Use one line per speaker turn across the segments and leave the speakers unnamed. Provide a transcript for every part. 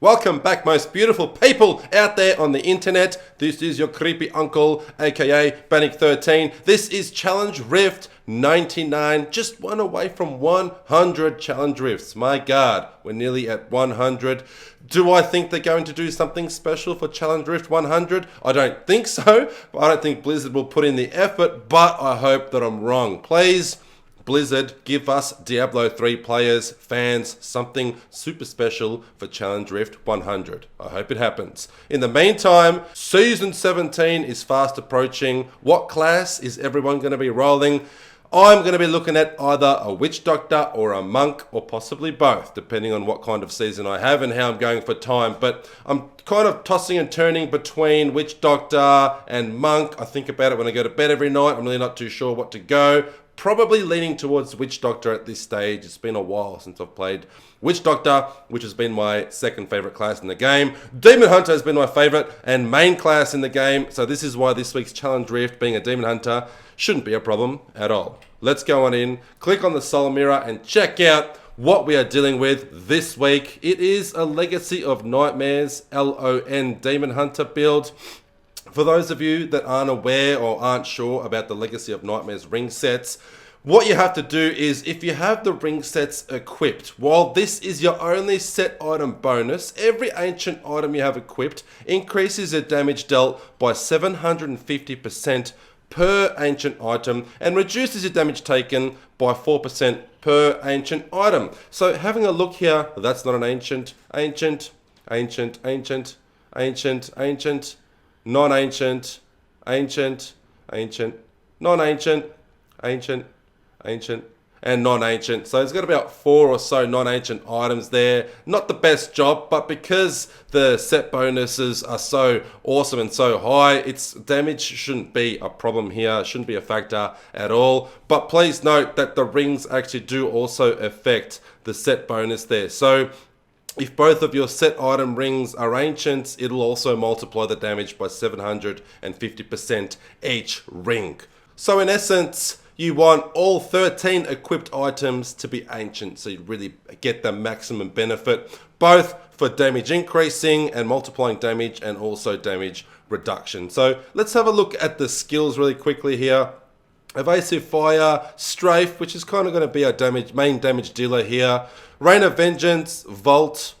Welcome back, most beautiful people out there on the internet. This is your creepy uncle, aka Bannick13. This is Challenge Rift 99, just one away from 100 Challenge Rifts. My God, we're nearly at 100. Do I think they're going to do something special for Challenge Rift 100? I don't think so. I don't think Blizzard will put in the effort, but I hope that I'm wrong. Please, Blizzard, give us Diablo 3 players, fans, something super special for Challenge Rift 100. I hope it happens. In the meantime, Season 17 is fast approaching. What class is everyone going to be rolling? I'm going to be looking at either a Witch Doctor or a Monk, or possibly both, depending on what kind of season I have and how I'm going for time. But I'm kind of tossing and turning between Witch Doctor and Monk. I think about it when I go to bed every night. I'm really not too sure what to go. Probably leaning towards Witch Doctor at this stage. It's been a while since I've played Witch Doctor, which has been my second favorite class in the game. Demon Hunter has been my favorite and main class in the game. So this is why this week's Challenge Rift, being a Demon Hunter, shouldn't be a problem at all. Let's go on in, click on the Soul Mirror and check out what we are dealing with this week. It is a Legacy of Nightmares, LON Demon Hunter build. For those of you that aren't aware or aren't sure about the Legacy of Nightmares ring sets, what you have to do is, if you have the ring sets equipped, while this is your only set item bonus, every ancient item you have equipped increases your damage dealt by 750% per ancient item and reduces your damage taken by 4% per ancient item. So having a look here, that's not an ancient, non-ancient, ancient, non-ancient, ancient, and non-ancient. So there's got about 4 or so non-ancient items there. Not the best job, but because the set bonuses are so awesome and so high, its damage shouldn't be a problem here, shouldn't be a factor at all. But please note that the rings actually do also affect the set bonus there. So if both of your set item rings are ancients, it'll also multiply the damage by 750% each ring. So in essence, you want all 13 equipped items to be ancient, so you really get the maximum benefit, both for damage increasing and multiplying damage, and also damage reduction. So let's have a look at the skills really quickly here. Evasive Fire, Strafe, which is kind of going to be our main damage dealer here. Rain of Vengeance, Vault,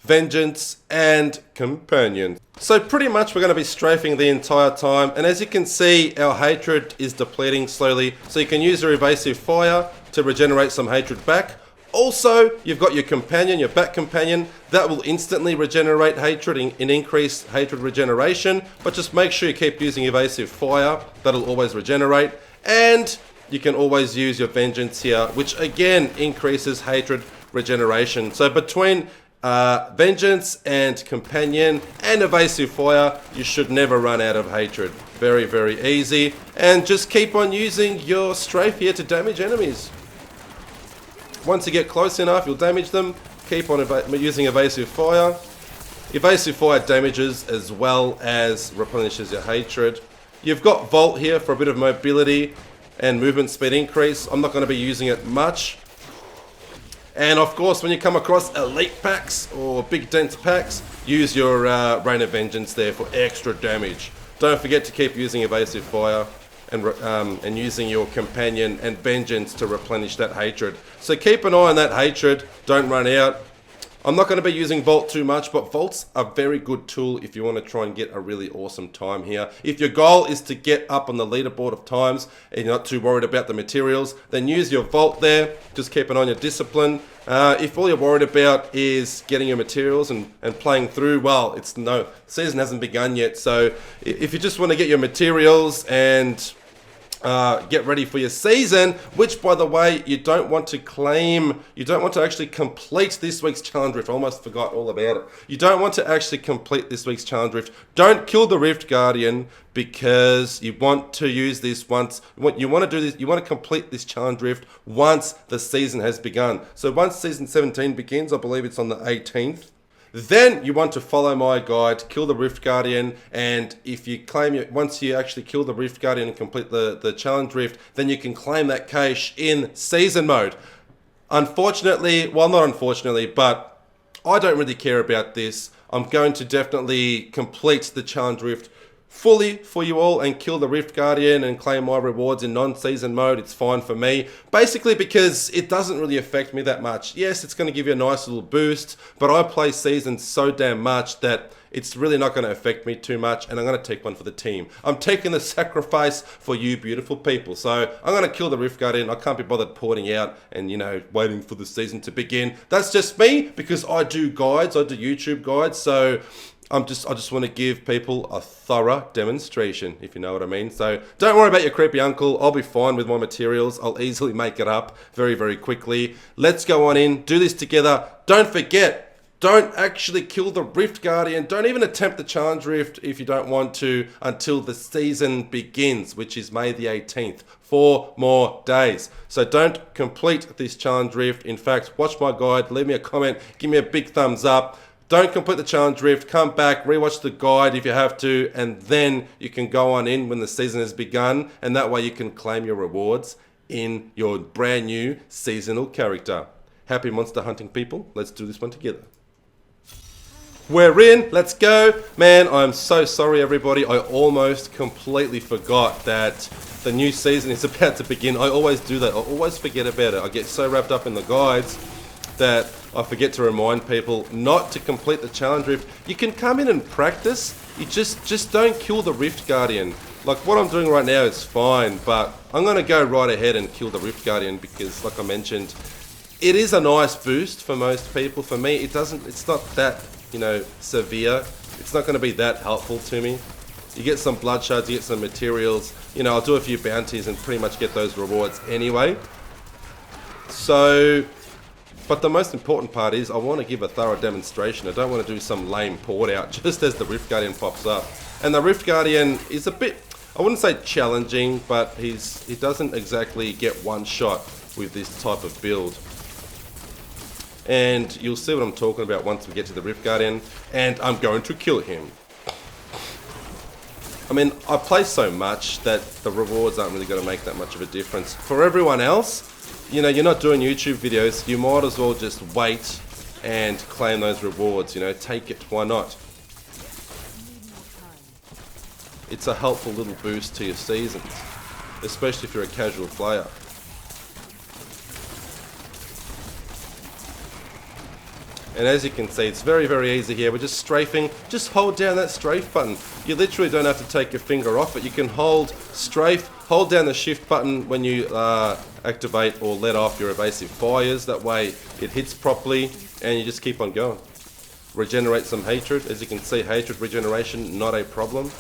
Vengeance, and Companion. So pretty much we're going to be strafing the entire time, and as you can see, our hatred is depleting slowly, so you can use your Evasive Fire to regenerate some hatred back. Also, you've got your Companion, your Bat Companion, that will instantly regenerate hatred and increase hatred regeneration, but just make sure you keep using Evasive Fire, that'll always regenerate. And you can always use your Vengeance here, which again increases hatred regeneration. So between Vengeance and Companion and Evasive Fire, you should never run out of hatred. Very, very easy. And just keep on using your Strafe here to damage enemies. Once you get close enough, you'll damage them. Keep on using Evasive Fire. Evasive Fire damages as well as replenishes your hatred. You've got Vault here for a bit of mobility and movement speed increase. I'm not going to be using it much. And of course, when you come across elite packs or big dense packs, use your Rain of Vengeance there for extra damage. Don't forget to keep using Evasive Fire and using your Companion and Vengeance to replenish that hatred. So keep an eye on that hatred, don't run out. I'm not going to be using Vault too much, but Vault's a very good tool if you want to try and get a really awesome time here. If your goal is to get up on the leaderboard of times and you're not too worried about the materials, then use your Vault there. Just keep an eye on your discipline. If all you're worried about is getting your materials and playing through, well, season hasn't begun yet. So if you just want to get your materials and get ready for your season, which by the way, you don't want to actually complete this week's Challenge Rift. I almost forgot all about it. You don't want to actually complete this week's Challenge Rift. Don't kill the Rift Guardian, because you want to use this once, you want to complete this Challenge Rift once the season has begun. So once season 17 begins, I believe it's on the 18th, then you want to follow my guide, kill the Rift Guardian, and if you once you actually kill the Rift Guardian and complete the Challenge Rift, then you can claim that cache in season mode. Unfortunately, well, not unfortunately, but I don't really care about this. I'm going to definitely complete the Challenge Rift fully for you all and kill the Rift Guardian and claim my rewards in non-season mode. It's fine for me. Basically because it doesn't really affect me that much. Yes, it's going to give you a nice little boost, but I play seasons so damn much that it's really not going to affect me too much, and I'm going to take one for the team. I'm taking the sacrifice for you beautiful people. So I'm going to kill the Rift Guardian. I can't be bothered porting out and, you know, waiting for the season to begin. That's just me, because I do guides. I do YouTube guides. So I just want to give people a thorough demonstration, if you know what I mean. So don't worry about your creepy uncle. I'll be fine with my materials. I'll easily make it up very, very quickly. Let's go on in, do this together. Don't forget, don't actually kill the Rift Guardian. Don't even attempt the Challenge Rift if you don't want to until the season begins, which is May the 18th. 4 more days. So don't complete this Challenge Rift. In fact, watch my guide, leave me a comment, give me a big thumbs up. Don't complete the Challenge Rift, come back, rewatch the guide if you have to, and then you can go on in when the season has begun, and that way you can claim your rewards in your brand new seasonal character. Happy monster hunting, people. Let's do this one together. We're in, let's go. Man, I'm so sorry everybody. I almost completely forgot that the new season is about to begin. I always do that. I always forget about it. I get so wrapped up in the guides that I forget to remind people not to complete the Challenge Rift. You can come in and practice. You just don't kill the Rift Guardian. Like what I'm doing right now is fine, but I'm going to go right ahead and kill the Rift Guardian because, like I mentioned, it is a nice boost for most people. For me, it's not that, you know, severe. It's not going to be that helpful to me. You get some blood shards, you get some materials. You know, I'll do a few bounties and pretty much get those rewards anyway. So, but the most important part is I want to give a thorough demonstration. I don't want to do some lame port out just as the Rift Guardian pops up. And the Rift Guardian is a bit, I wouldn't say challenging, but he doesn't exactly get one shot with this type of build. And you'll see what I'm talking about once we get to the Rift Guardian, and I'm going to kill him. I mean, I play so much that the rewards aren't really going to make that much of a difference. For everyone else, you know, you're not doing YouTube videos, you might as well just wait and claim those rewards, you know, take it, why not? It's a helpful little boost to your seasons, especially if you're a casual player. And as you can see, it's very, very easy here. We're just strafing. Just hold down that strafe button. You literally don't have to take your finger off it. You can hold strafe, hold down the shift button when you activate or let off your evasive fires. That way it hits properly and you just keep on going. Regenerate some hatred. As you can see, hatred regeneration, not a problem.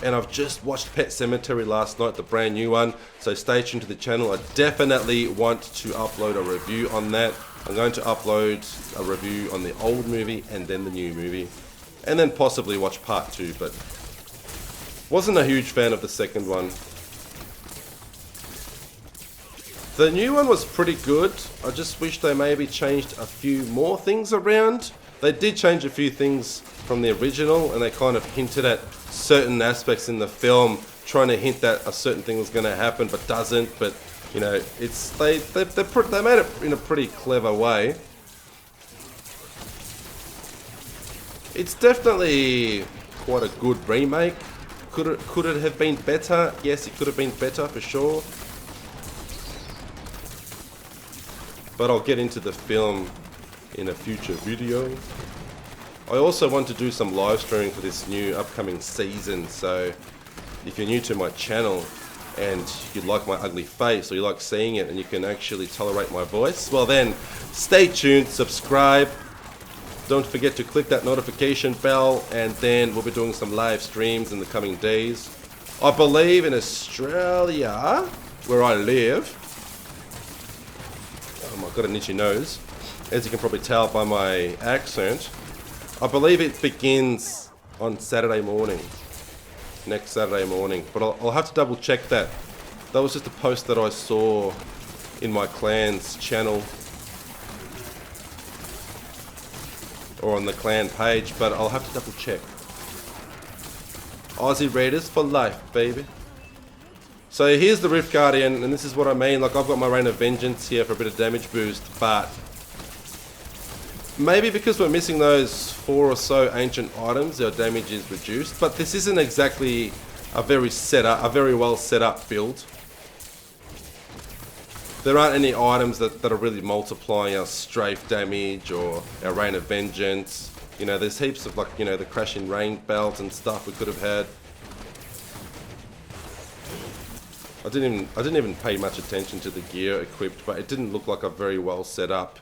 And I've just watched Pet Sematary last night, the brand new one, so stay tuned to the channel. I definitely want to upload a review on that. I'm going to upload a review on the old movie and then the new movie, and then possibly watch part 2, but wasn't a huge fan of the second one. The new one was pretty good. I just wish they maybe changed a few more things around. They did change a few things from the original, and they kind of hinted at certain aspects in the film, trying to hint that a certain thing was going to happen but doesn't. But you know, it's they made it in a pretty clever way. It's definitely quite a good remake. Could it have been better? Yes, it could have been better for sure. But I'll get into the film in a future video. I also want to do some live streaming for this new upcoming season, so if you're new to my channel and you like my ugly face or you like seeing it and you can actually tolerate my voice, well then stay tuned, subscribe, don't forget to click that notification bell, and then we'll be doing some live streams in the coming days. I believe in Australia, where I live, I've got an itchy nose, as you can probably tell by my accent. I believe it begins on Saturday morning, next Saturday morning, but I'll have to double check that. That was just a post that I saw in my clan's channel, or on the clan page, but I'll have to double check. Aussie Raiders for life, baby. So here's the Rift Guardian, and this is what I mean. Like, I've got my Rain of Vengeance here for a bit of damage boost, but maybe because we're missing those 4 or so ancient items, our damage is reduced. But this isn't exactly a very well set up build. There aren't any items that are really multiplying our strafe damage or our Rain of Vengeance. You know, there's heaps of, like, you know, the Crashing Rain belt and stuff we could have had. I didn't even pay much attention to the gear equipped, but it didn't look like a very well set up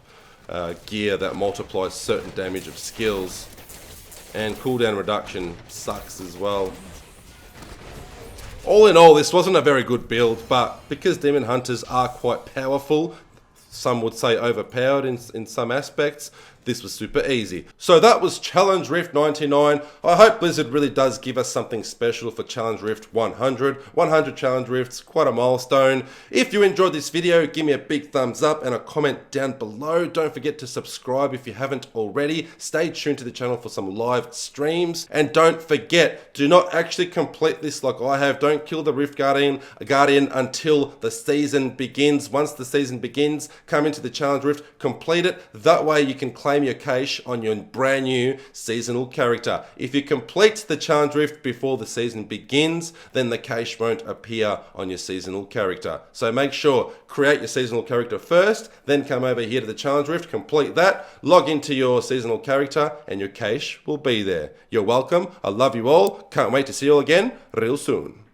gear that multiplies certain damage of skills. And cooldown reduction sucks as well. All in all, this wasn't a very good build, but because Demon Hunters are quite powerful, some would say overpowered in some aspects, this was super easy. So that was Challenge Rift 99. I hope Blizzard really does give us something special for Challenge Rift 100. 100 Challenge Rifts, quite a milestone. If you enjoyed this video, give me a big thumbs up and a comment down below. Don't forget to subscribe if you haven't already. Stay tuned to the channel for some live streams. And don't forget, do not actually complete this like I have. Don't kill the Rift Guardian until the season begins. Once the season begins, come into the Challenge Rift, complete it. That way you can claim your cache on your brand new seasonal character. If you complete the Challenge Rift before the season begins, then the cache won't appear on your seasonal character. So make sure, create your seasonal character first, then come over here to the Challenge Rift, complete that, log into your seasonal character, and your cache will be there. You're welcome. I love you all. Can't wait to see you all again real soon.